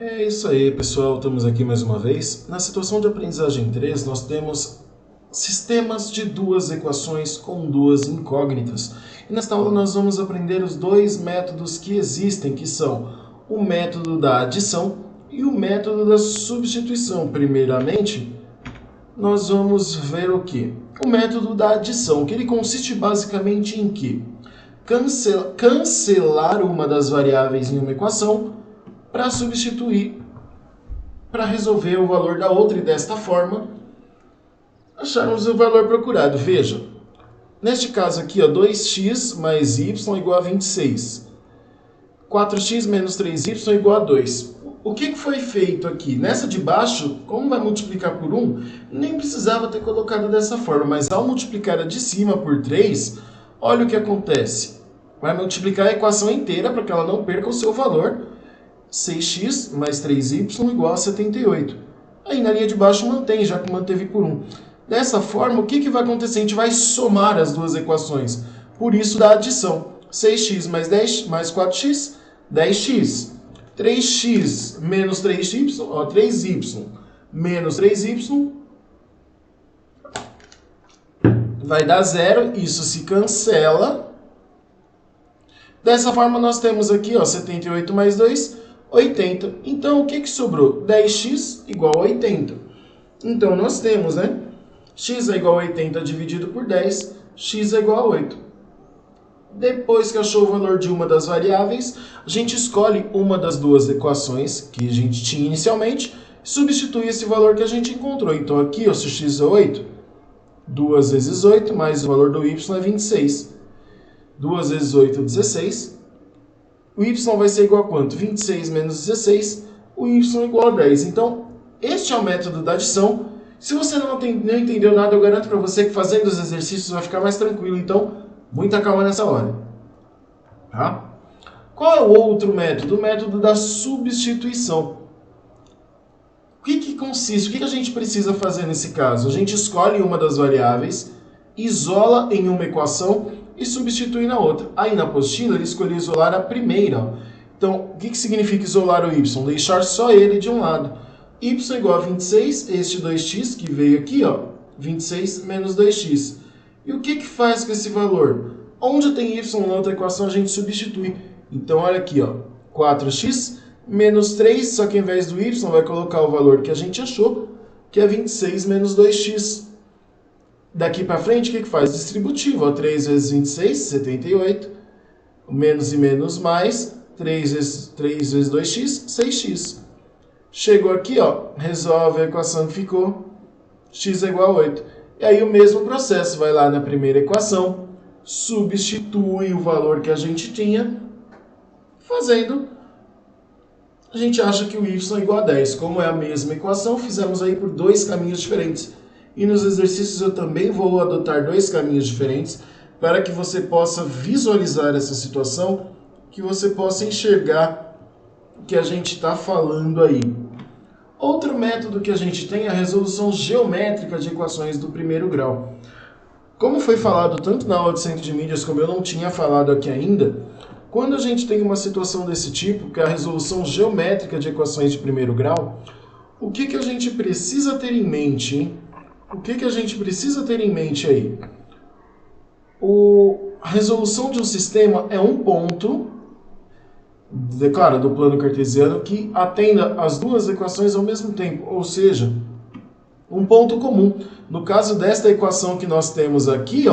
É isso aí, pessoal. Estamos aqui mais uma vez. Na situação de aprendizagem 3, nós temos sistemas de duas equações com duas incógnitas. E nesta aula nós vamos aprender os dois métodos que existem, que são o método da adição e o método da substituição. Primeiramente, nós vamos ver o que? O método da adição, que ele consiste basicamente em que? Cancelar uma das variáveis em uma equação para substituir, para resolver o valor da outra e desta forma acharmos o valor procurado. Veja, neste caso aqui, 2x mais y igual a 26. 4x menos 3y igual a 2. O que foi feito aqui? Nessa de baixo, como vai multiplicar por 1, nem precisava ter colocado dessa forma, mas ao multiplicar a de cima por 3, olha o que acontece. Vai multiplicar a equação inteira para que ela não perca o seu valor. 6x mais 3y igual a 78. Aí na linha de baixo mantém, já que manteve por 1. Dessa forma, o que vai acontecer? A gente vai somar as duas equações. Por isso da adição. 6x mais 10 mais 4x, 10x. 3x menos 3y, 3y menos 3y vai dar 0, isso se cancela. Dessa forma, nós temos aqui 78 mais 2, 80. Então, o que sobrou? 10x igual a 80. Então, nós temos, x é igual a 80 dividido por 10, x é igual a 8. Depois que achou o valor de uma das variáveis, a gente escolhe uma das duas equações que a gente tinha inicialmente, substitui esse valor que a gente encontrou. Então, aqui, se o x é 8, 2 vezes 8, mais o valor do y é 26. 2 vezes 8 é 16. O y vai ser igual a quanto? 26 menos 16. O y é igual a 10. Então, este é o método da adição. Se você não entendeu nada, eu garanto para você que fazendo os exercícios vai ficar mais tranquilo. Então, muita calma nessa hora. Tá? Qual é o outro método? O método da substituição. O que consiste? O que a gente precisa fazer nesse caso? A gente escolhe uma das variáveis, isola em uma equação e substitui na outra. Aí na apostila ele escolheu isolar a primeira. Então, o que significa isolar o y? Deixar só ele de um lado. Y igual a 26, este 2x que veio aqui, 26 menos 2x. E o que faz com esse valor? Onde tem y na outra equação, a gente substitui. Então, olha aqui, 4x menos 3, só que ao invés do y, vai colocar o valor que a gente achou, que é 26 menos 2x. Daqui para frente, o que faz? Distributivo. 3 vezes 26, 78. Menos e menos mais. 3 vezes 2x, 6x. Chegou aqui, resolve a equação que ficou. X é igual a 8. E aí o mesmo processo. Vai lá na primeira equação, substitui o valor que a gente tinha. Fazendo, a gente acha que o y é igual a 10. Como é a mesma equação, fizemos aí por dois caminhos diferentes. E nos exercícios eu também vou adotar dois caminhos diferentes para que você possa visualizar essa situação, que você possa enxergar o que a gente está falando aí. Outro método que a gente tem é a resolução geométrica de equações do primeiro grau. Como foi falado tanto na aula de centro de mídias como eu não tinha falado aqui ainda, quando a gente tem uma situação desse tipo, que é a resolução geométrica de equações de primeiro grau, o que a gente precisa ter em mente, hein? O que a gente precisa ter em mente aí? A resolução de um sistema é um ponto, claro, do plano cartesiano, que atenda as duas equações ao mesmo tempo, ou seja, um ponto comum. No caso desta equação que nós temos aqui,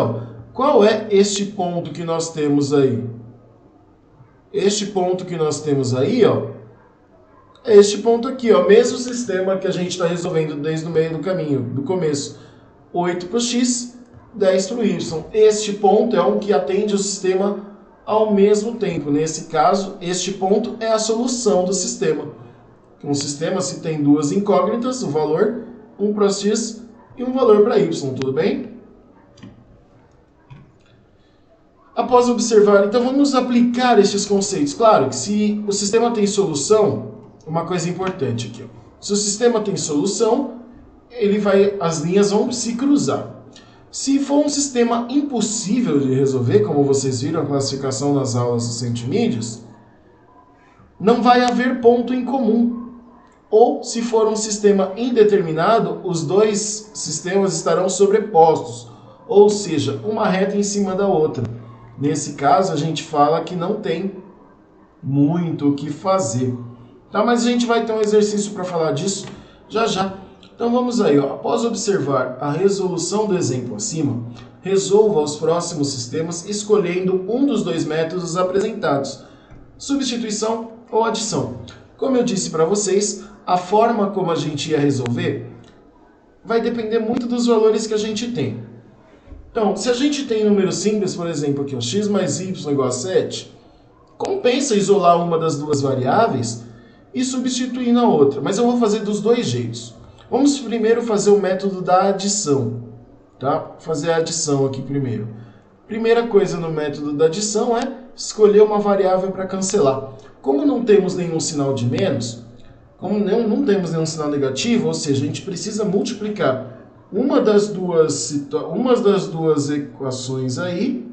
qual é este ponto que nós temos aí? Este ponto que nós temos aí, é este ponto aqui, mesmo sistema que a gente está resolvendo desde o meio do caminho, do começo. 8 para o x, 10 para o y. Este ponto é um que atende o sistema ao mesmo tempo. Nesse caso, este ponto é a solução do sistema. Um sistema, se tem duas incógnitas, o valor, um para x e um valor para y, tudo bem? Após observar, então vamos aplicar estes conceitos. Claro que se o sistema tem solução, uma coisa importante aqui. Se o sistema tem solução, as linhas vão se cruzar. Se for um sistema impossível de resolver, como vocês viram a classificação nas aulas do centro de mídias, não vai haver ponto em comum. ou se for um sistema indeterminado, os dois sistemas estarão sobrepostos, ou seja, uma reta em cima da outra. Nesse caso, a gente fala que não tem muito o que fazer. Tá? Mas a gente vai ter um exercício para falar disso já já. Então vamos aí, ó. Após observar a resolução do exemplo acima, resolva os próximos sistemas escolhendo um dos dois métodos apresentados, substituição ou adição. Como eu disse para vocês, a forma como a gente ia resolver vai depender muito dos valores que a gente tem. Então, se a gente tem números simples, por exemplo, aqui, x mais y igual a 7, compensa isolar uma das duas variáveis e substituir na outra. Mas eu vou fazer dos dois jeitos. Vamos primeiro fazer o método da adição. Tá? Fazer a adição aqui primeiro. Primeira coisa no método da adição é escolher uma variável para cancelar. Como não temos nenhum sinal de menos, como não temos nenhum sinal negativo, ou seja, a gente precisa multiplicar uma das duas equações aí.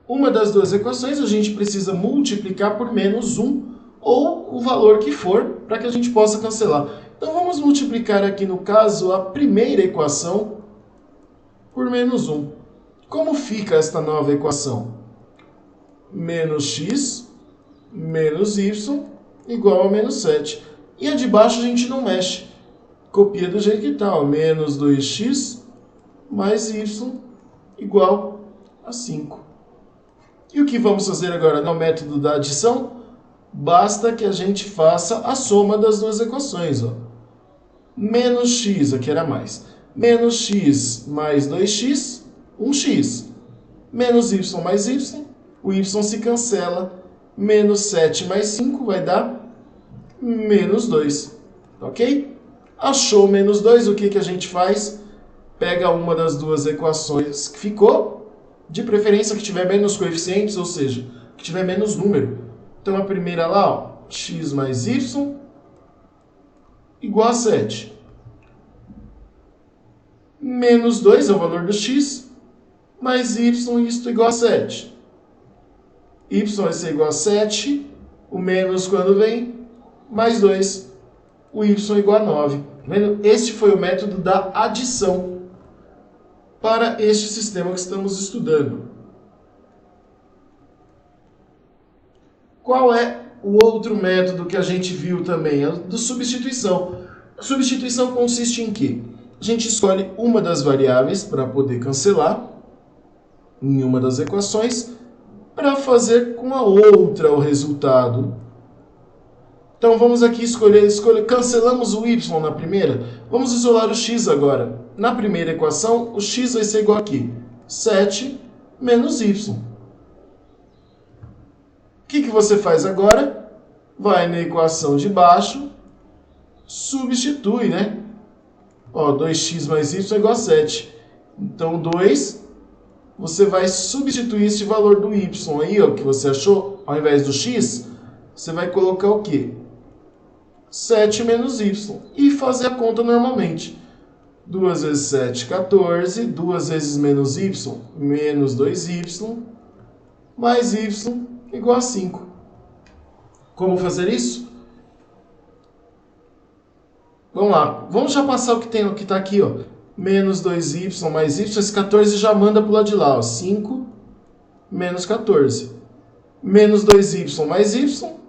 Uma das duas equações a gente precisa multiplicar por menos 1 ou o valor que for para que a gente possa cancelar. Então vamos multiplicar aqui no caso a primeira equação por menos 1. Como fica esta nova equação? Menos x menos y igual a menos 7. E a de baixo a gente não mexe. Copia do jeito que está, ó, menos 2x mais y igual a 5. E o que vamos fazer agora no método da adição? Basta que a gente faça a soma das duas equações. Ó. Menos x, aqui era mais. Menos x mais 2x, 1x. Menos y mais y, o y se cancela. Menos 7 mais 5 vai dar menos 2. Ok? Achou menos 2, o que a gente faz? Pega uma das duas equações que ficou, de preferência que tiver menos coeficientes, ou seja, que tiver menos número. Então a primeira lá, ó, x mais y igual a 7. Menos 2 é o valor do x, mais y, isto igual a 7. Y vai ser igual a 7, o menos quando vem, mais 2, o y igual a 9. Este foi o método da adição para este sistema que estamos estudando. Qual é o outro método que a gente viu também? É o de substituição. A substituição consiste em quê? A gente escolhe uma das variáveis para poder cancelar em uma das equações para fazer com a outra o resultado. Então vamos aqui escolher, cancelamos o y na primeira. Vamos isolar o x agora. Na primeira equação, o x vai ser igual aqui, 7 menos y. O que você faz agora? Vai na equação de baixo, substitui, né? Ó, 2x mais y é igual a 7. Então 2, você vai substituir esse valor do y aí, ó, que você achou, ao invés do x, você vai colocar o quê? 7 menos y. E fazer a conta normalmente. 2 vezes 7, 14. 2 vezes menos y, menos 2y. Mais y igual a 5. Como fazer isso? Vamos lá. Vamos já passar o que está aqui, ó. Menos 2y mais y. Esse 14 já manda para o lado de lá, ó. 5 menos 14. Menos 2y mais y.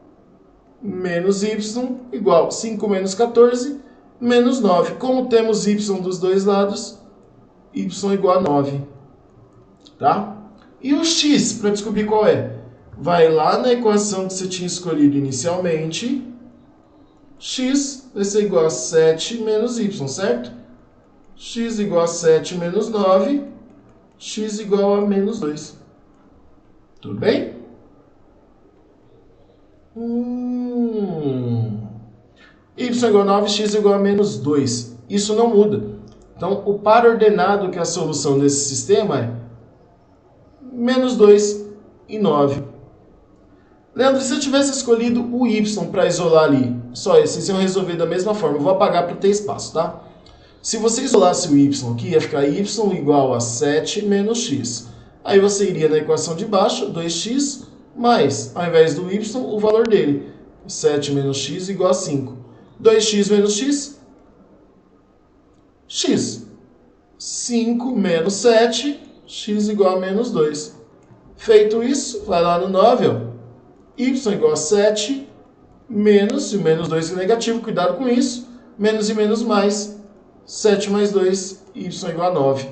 Menos y igual 5 menos 14, menos 9. Como temos y dos dois lados, y igual a 9. Tá? E o x, para descobrir qual é? Vai lá na equação que você tinha escolhido inicialmente. X vai ser igual a 7 menos y, certo? X igual a 7 menos 9. X igual a menos 2. Tudo bem? Y igual a 9, x igual a menos 2. Isso não muda. Então, o par ordenado que é a solução desse sistema é menos 2 e 9. Leandro, se eu tivesse escolhido o y para isolar ali, só vocês iam resolver da mesma forma. Eu vou apagar para ter espaço, tá? Se você isolasse o y aqui, ia ficar y igual a 7 menos x. Aí você iria na equação de baixo, 2x, mais, ao invés do y, o valor dele. 7 menos x igual a 5. 2x menos x, x. 5 menos 7, x igual a menos 2. Feito isso, vai lá no 9, ó. Y igual a 7, menos, e o menos 2 é negativo, cuidado com isso. Menos e menos mais, 7 mais 2, y igual a 9.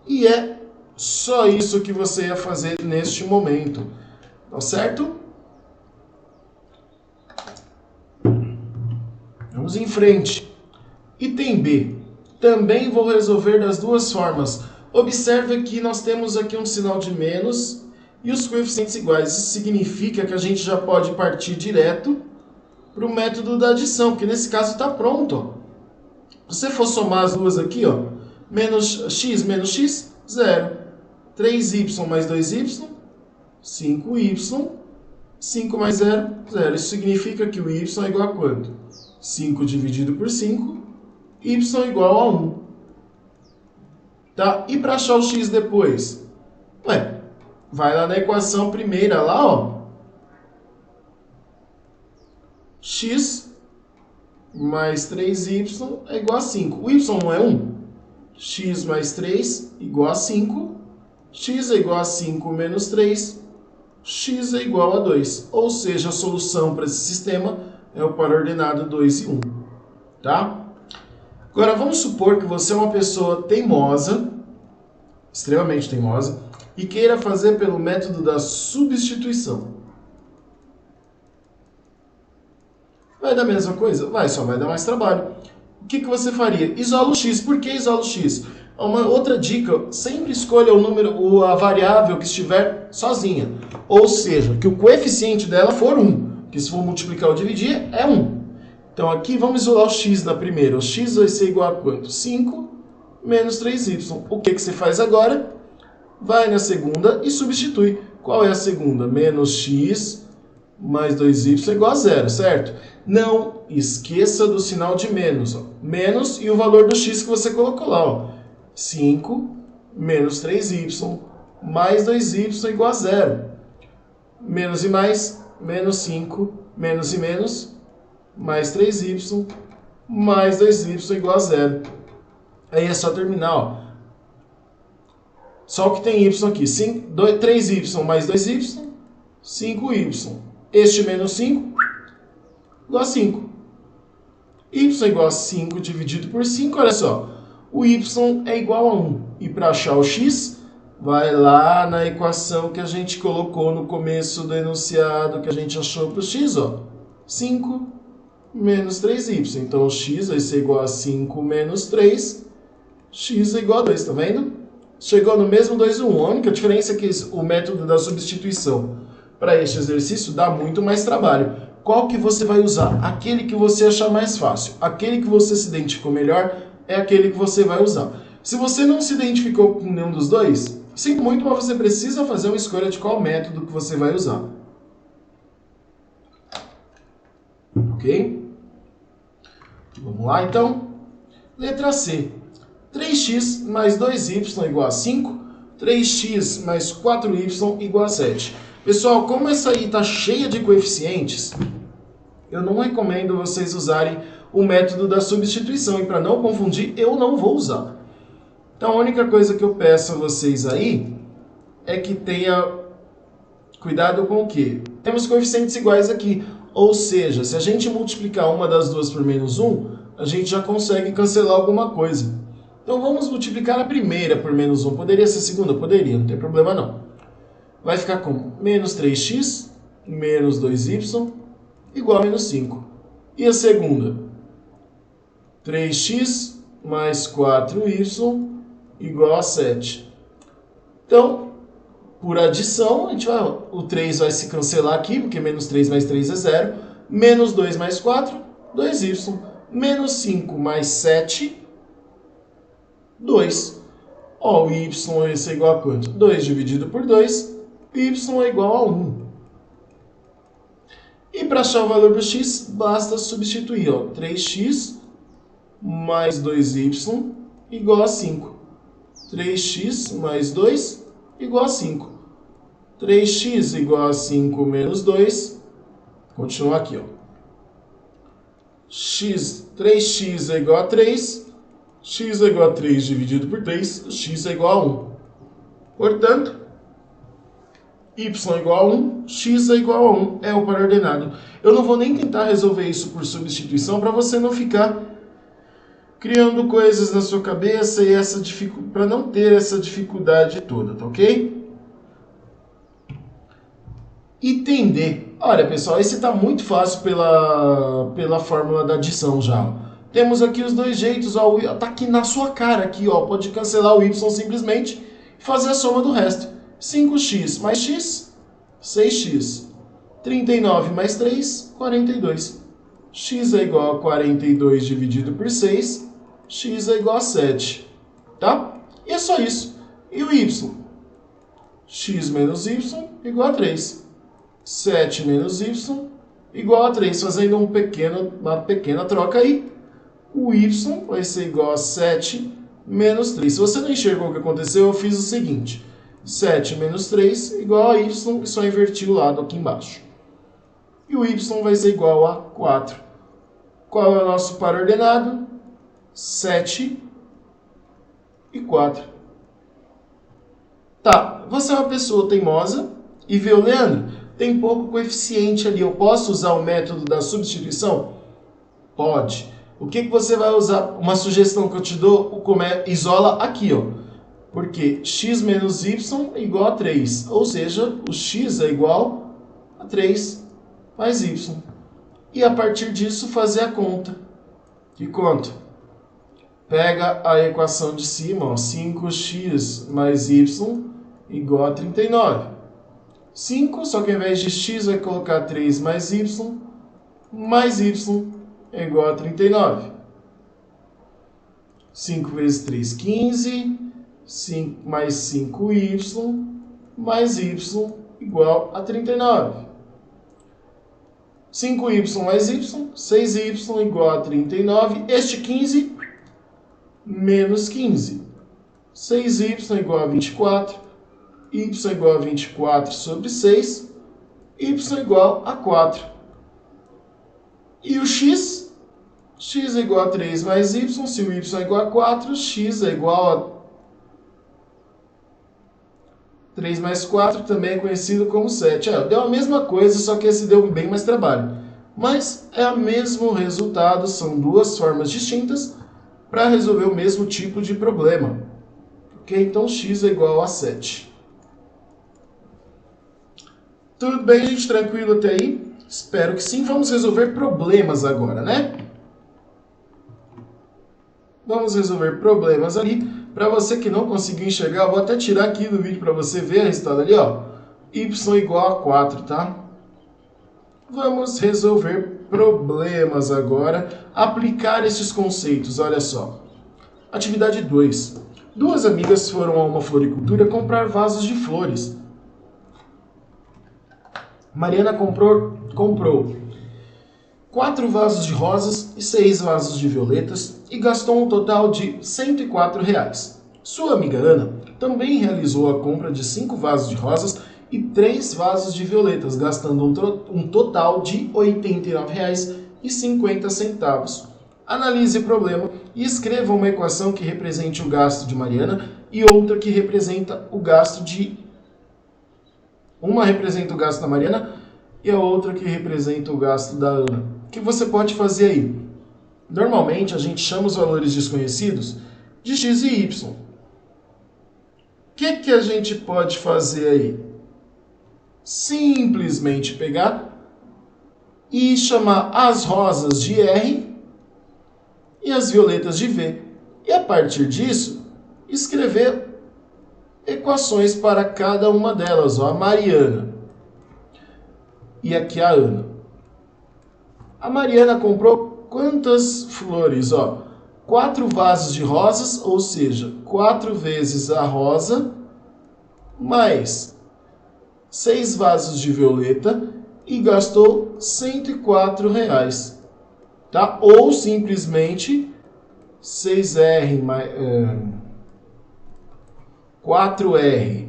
E é só isso que você ia fazer neste momento. Tá certo? Vamos em frente. Item B. Também vou resolver das duas formas. Observe que nós temos aqui um sinal de menos e os coeficientes iguais. Isso significa que a gente já pode partir direto para o método da adição, porque nesse caso está pronto. Ó. Se você for somar as duas aqui, ó, menos x, 0. 3y mais 2y, 5y. 5 mais 0, 0. Isso significa que o y é igual a quanto? 5 dividido por 5, y igual a 1. Tá? E para achar o x depois? Ué, vai lá na equação primeira, lá, ó. X mais 3y é igual a 5. O y não é 1? X mais 3 igual a 5. X é igual a 5 menos 3. X é igual a 2. Ou seja, a solução para esse sistema é o par ordenado 2 e 1. Tá? Agora, vamos supor que você é uma pessoa teimosa, extremamente teimosa, e queira fazer pelo método da substituição. Vai dar a mesma coisa? Vai, só vai dar mais trabalho. O que você faria? Isola o x. Por que isola o x? Uma outra dica, sempre escolha o número, a variável que estiver sozinha. Ou seja, que o coeficiente dela for 1. Que se for multiplicar ou dividir, é 1. Então aqui vamos isolar o x da primeira. O x vai ser igual a quanto? 5 menos 3y. O que você faz agora? Vai na segunda e substitui. Qual é a segunda? Menos x mais 2y é igual a 0, certo? Não esqueça do sinal de menos. Ó. Menos e o valor do x que você colocou lá. Ó. 5 menos 3y mais 2y igual a 0. Menos e mais, menos 5, menos e menos, mais 3y, mais 2y igual a 0. Aí é só terminar, ó. Só o que tem y aqui, 3y mais 2y, 5y. Este menos 5, igual a 5. Y igual a 5 dividido por 5, olha só. O y é igual a 1. E para achar o x, vai lá na equação que a gente colocou no começo do enunciado, que a gente achou para o x, ó. 5 menos 3y. Então, o x vai ser igual a 5 menos 3. X é igual a 2, tá vendo? Chegou no mesmo 2 e 1. A única diferença é que o método da substituição para este exercício dá muito mais trabalho. Qual que você vai usar? Aquele que você achar mais fácil. Aquele que você se identificou melhor é aquele que você vai usar. Se você não se identificou com nenhum dos dois, sinto muito, mas você precisa fazer uma escolha de qual método que você vai usar. Ok? Vamos lá, então. Letra C. 3x mais 2y igual a 5. 3x mais 4y igual a 7. Pessoal, como essa aí está cheia de coeficientes, eu não recomendo vocês usarem o método da substituição. E para não confundir, eu não vou usar. Então, a única coisa que eu peço a vocês aí é que tenha cuidado com o quê? Temos coeficientes iguais aqui. Ou seja, se a gente multiplicar uma das duas por menos 1, a gente já consegue cancelar alguma coisa. Então, vamos multiplicar a primeira por menos 1. Poderia ser a segunda? Poderia, não tem problema não. Vai ficar como? Menos 3x menos 2y igual a menos 5. E a segunda? 3x mais 4y igual a 7. Então, por adição, a gente vai, o 3 vai se cancelar aqui, porque menos 3 mais 3 é 0. Menos 2 mais 4, 2y. Menos 5 mais 7, 2. Ó, o y vai ser igual a quanto? 2 dividido por 2, y é igual a 1. E para achar o valor do x, basta substituir. Ó, 3x mais 2y igual a 5. 3x mais 2 igual a 5. 3x igual a 5 menos 2. Continua aqui, ó. 3x é igual a 3, x é igual a 3 dividido por 3, x é igual a 1. Portanto, y é igual a 1, x é igual a 1, é o par ordenado. Eu não vou nem tentar resolver isso por substituição para você não ficar criando coisas na sua cabeça e para não ter essa dificuldade toda, tá ok? Entender. Olha, pessoal, esse está muito fácil pela fórmula da adição já. Temos aqui os dois jeitos, ó, tá aqui na sua cara, aqui, ó, pode cancelar o y simplesmente e fazer a soma do resto. 5x mais x, 6x. 39 mais 3, 42. X é igual a 42 dividido por 6, x é igual a 7. Tá? E é só isso. E o y? X menos y igual a 3. 7 menos y igual a 3. Fazendo uma pequena troca aí, o y vai ser igual a 7 menos 3. Se você não enxergou o que aconteceu, eu fiz o seguinte. 7 menos 3 igual a y, e só inverti o lado aqui embaixo. E o y vai ser igual a 4. Qual é o nosso par ordenado? 7 e 4. Tá, você é uma pessoa teimosa e vê o Leandro, tem pouco coeficiente ali, eu posso usar o método da substituição? Pode. O que você vai usar? Uma sugestão que eu te dou, isola aqui, ó. Porque x menos y é igual a 3, ou seja, o x é igual a 3 mais y. E a partir disso fazer a conta. Que conta? Pega a equação de cima, ó, 5x mais y igual a 39. 5, só que ao invés de x vai colocar 3 mais y é igual a 39. 5 vezes 3, 15. 5 mais 5y mais y igual a 39. 5y mais y, 6y igual a 39. Este 15 menos 15. 6y igual a 24. Y igual a 24 sobre 6. Y igual a 4. E o x? X é igual a 3 mais y. Se o y é igual a 4, x é igual a 3 mais 4 também é conhecido como 7. Deu a mesma coisa, só que esse deu bem mais trabalho. Mas é o mesmo resultado, são duas formas distintas para resolver o mesmo tipo de problema. Ok? Então x é igual a 7. Tudo bem, gente? Tranquilo até aí? Espero que sim. Vamos resolver problemas agora, né? Vamos resolver problemas ali. Para você que não conseguiu enxergar, eu vou até tirar aqui do vídeo para você ver a resultado ali, ó. Y igual a 4, tá? Vamos resolver problemas agora. Aplicar esses conceitos, olha só. Atividade 2. Duas amigas foram a uma floricultura comprar vasos de flores. Mariana comprou 4 vasos de rosas e 6 vasos de violetas e gastou um total de R$ 104. Sua amiga Ana também realizou a compra de 5 vasos de rosas e 3 vasos de violetas, gastando um total de R$ 89,50. Analise o problema e escreva uma equação que represente o gasto de Mariana e outra que representa o gasto de... Uma representa o gasto da Mariana e a outra que representa o gasto da Ana. O que você pode fazer aí? Normalmente, a gente chama os valores desconhecidos de x e y. O que a gente pode fazer aí? Simplesmente pegar e chamar as rosas de R e as violetas de V. E a partir disso, escrever equações para cada uma delas. Ó, a Mariana e aqui a Ana. A Mariana comprou quantas flores? Ó, 4 vasos de rosas, ou seja, 4 vezes a rosa, mais 6 vasos de violeta e gastou R$ 104. Tá? Ou simplesmente 6R mais 4R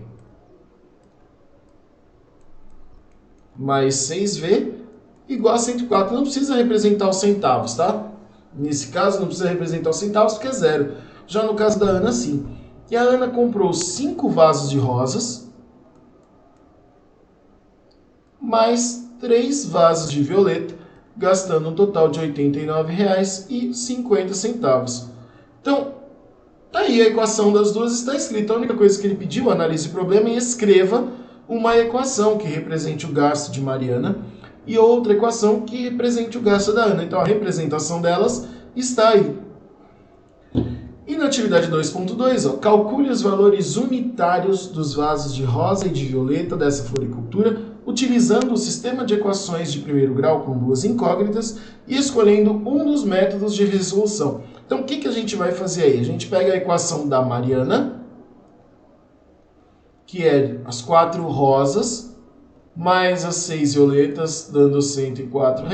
mais 6V igual a 104. Não precisa representar os centavos, tá? Nesse caso, não precisa representar os centavos, porque é zero. Já no caso da Ana, sim. E a Ana comprou 5 vasos de rosas, mais 3 vasos de violeta, gastando um total de R$ 89,50. Então, tá aí a equação das duas, está escrita. A única coisa que ele pediu, analise o problema e escreva uma equação que represente o gasto de Mariana e outra equação que represente o gasto da Ana. Então, a representação delas está aí. E na atividade 2.2, calcule os valores unitários dos vasos de rosa e de violeta dessa floricultura, utilizando o sistema de equações de primeiro grau com duas incógnitas e escolhendo um dos métodos de resolução. Então, o que a gente vai fazer aí? A gente pega a equação da Mariana, que é as 4 rosas, mais as 6 violetas, dando R$ 104,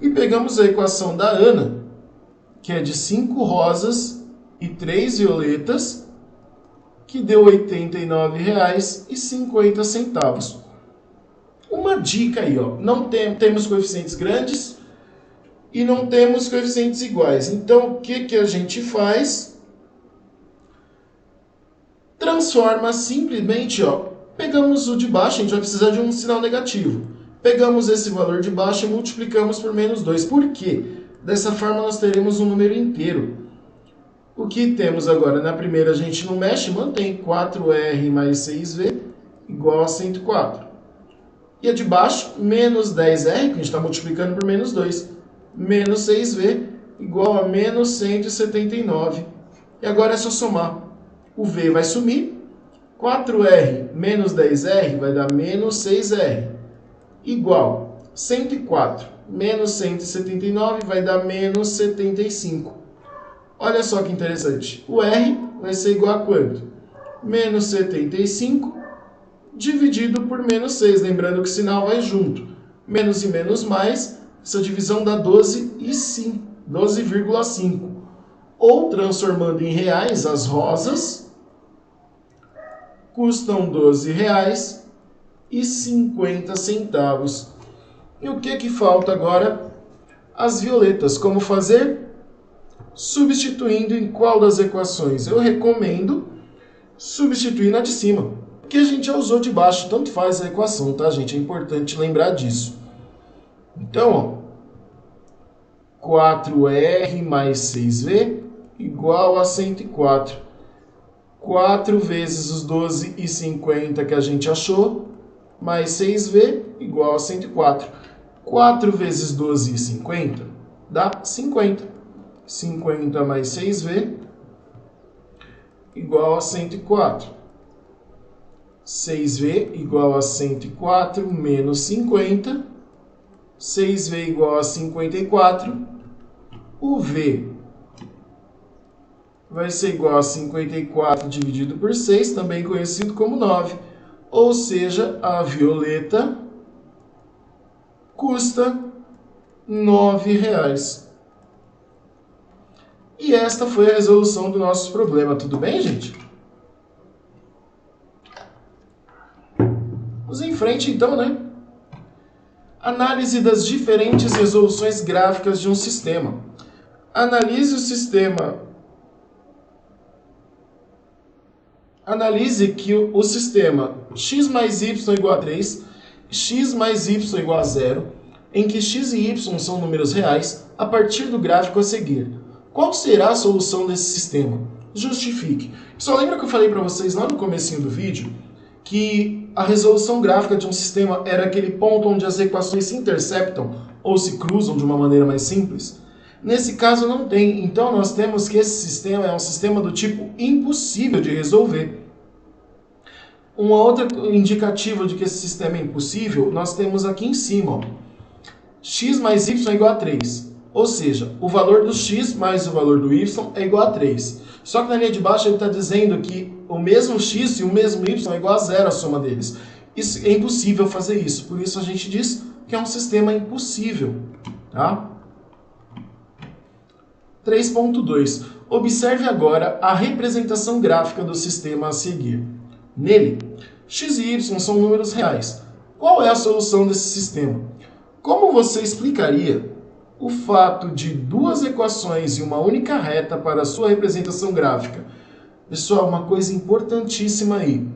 e pegamos a equação da Ana, que é de 5 rosas e 3 violetas, que deu R$ 89,50. Uma dica aí, não temos coeficientes grandes e não temos coeficientes iguais. Então, o que a gente faz? Transforma simplesmente, pegamos o de baixo, a gente vai precisar de um sinal negativo. Pegamos esse valor de baixo e multiplicamos por menos 2. Por quê? Dessa forma, nós teremos um número inteiro. O que temos agora? Na primeira, a gente não mexe, mantém 4R mais 6V igual a 104. E a de baixo, menos 10R, que a gente está multiplicando por menos 2, menos 6V igual a menos 179. E agora é só somar. O V vai sumir, 4R menos 10R vai dar menos 6R, igual 104 menos 179 vai dar menos 75. Olha só que interessante. O R vai ser igual a quanto? Menos 75 dividido por menos 6. Lembrando que o sinal vai junto. Menos e menos mais, essa divisão dá 12,5. Ou, transformando em reais, as rosas custam R$ 12,50. E o que falta agora? As violetas. Como fazer? Substituindo em qual das equações? Eu recomendo substituir na de cima, porque a gente já usou de baixo, tanto faz a equação, tá, gente? É importante lembrar disso. Então, 4R mais 6V igual a 104. 4 vezes os 12,50 que a gente achou, mais 6V igual a 104. 4 vezes 12,50 dá 50. 50 mais 6V igual a 104. 6V igual a 104 menos 50. 6V igual a 54. O V vai ser igual a 54 dividido por 6, também conhecido como 9. Ou seja, a violeta custa R$ 9. E esta foi a resolução do nosso problema. Tudo bem, gente? Vamos em frente, então, né? Análise das diferentes resoluções gráficas de um sistema. Analise o sistema. Analise que o sistema x mais y igual a 3, x mais y igual a 0, em que x e y são números reais, a partir do gráfico a seguir. Qual será a solução desse sistema? Justifique. Só lembra que eu falei para vocês lá no comecinho do vídeo que a resolução gráfica de um sistema era aquele ponto onde as equações se interceptam ou se cruzam de uma maneira mais simples? Nesse caso não tem, então nós temos que esse sistema é um sistema do tipo impossível de resolver. Uma outra indicativa de que esse sistema é impossível, nós temos aqui em cima, x mais y é igual a 3. Ou seja, o valor do x mais o valor do y é igual a 3. Só que na linha de baixo ele está dizendo que o mesmo x e o mesmo y é igual a 0 a soma deles. Isso, é impossível fazer isso. Por isso a gente diz que é um sistema impossível. Tá? 3.2. Observe agora a representação gráfica do sistema a seguir. Nele, x e y são números reais. Qual é a solução desse sistema? Como você explicaria o fato de duas equações e uma única reta para a sua representação gráfica? Pessoal, uma coisa importantíssima aí.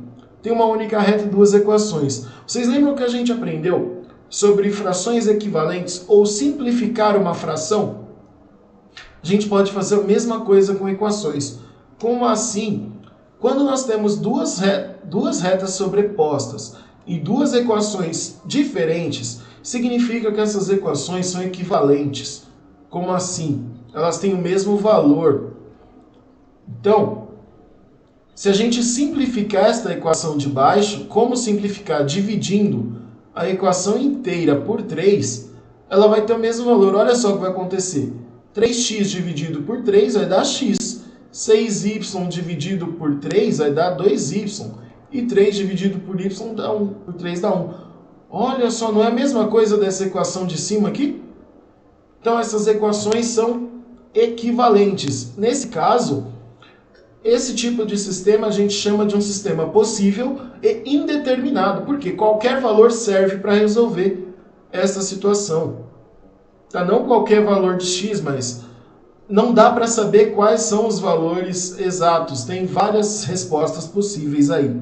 Tem uma única reta e duas equações. Vocês lembram que a gente aprendeu sobre frações equivalentes ou simplificar uma fração? A gente pode fazer a mesma coisa com equações. Como assim? Quando nós temos duas retas sobrepostas e duas equações diferentes, significa que essas equações são equivalentes. Como assim? Elas têm o mesmo valor. Então, se a gente simplificar esta equação de baixo, como simplificar dividindo a equação inteira por 3, ela vai ter o mesmo valor. Olha só o que vai acontecer. 3x dividido por 3 vai dar x. 6y dividido por 3 vai dar 2y. E 3 dividido por y dá 1. Por 3 dá 1. Olha só, não é a mesma coisa dessa equação de cima aqui? Então, essas equações são equivalentes. Nesse caso, esse tipo de sistema a gente chama de um sistema possível e indeterminado, porque qualquer valor serve para resolver essa situação. Tá? Não qualquer valor de x, mas não dá para saber quais são os valores exatos. Tem várias respostas possíveis aí.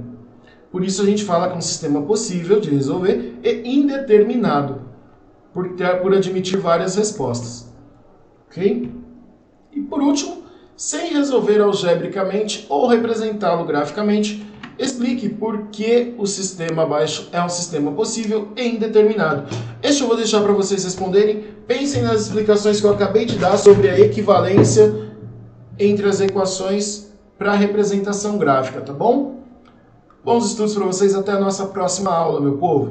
Por isso a gente fala que é um sistema possível de resolver e indeterminado, por admitir várias respostas. Ok? E por último, sem resolver algebricamente ou representá-lo graficamente, explique por que o sistema abaixo é um sistema possível e indeterminado. Este eu vou deixar para vocês responderem. Pensem nas explicações que eu acabei de dar sobre a equivalência entre as equações para a representação gráfica, tá bom? Bons estudos para vocês, até a nossa próxima aula, meu povo!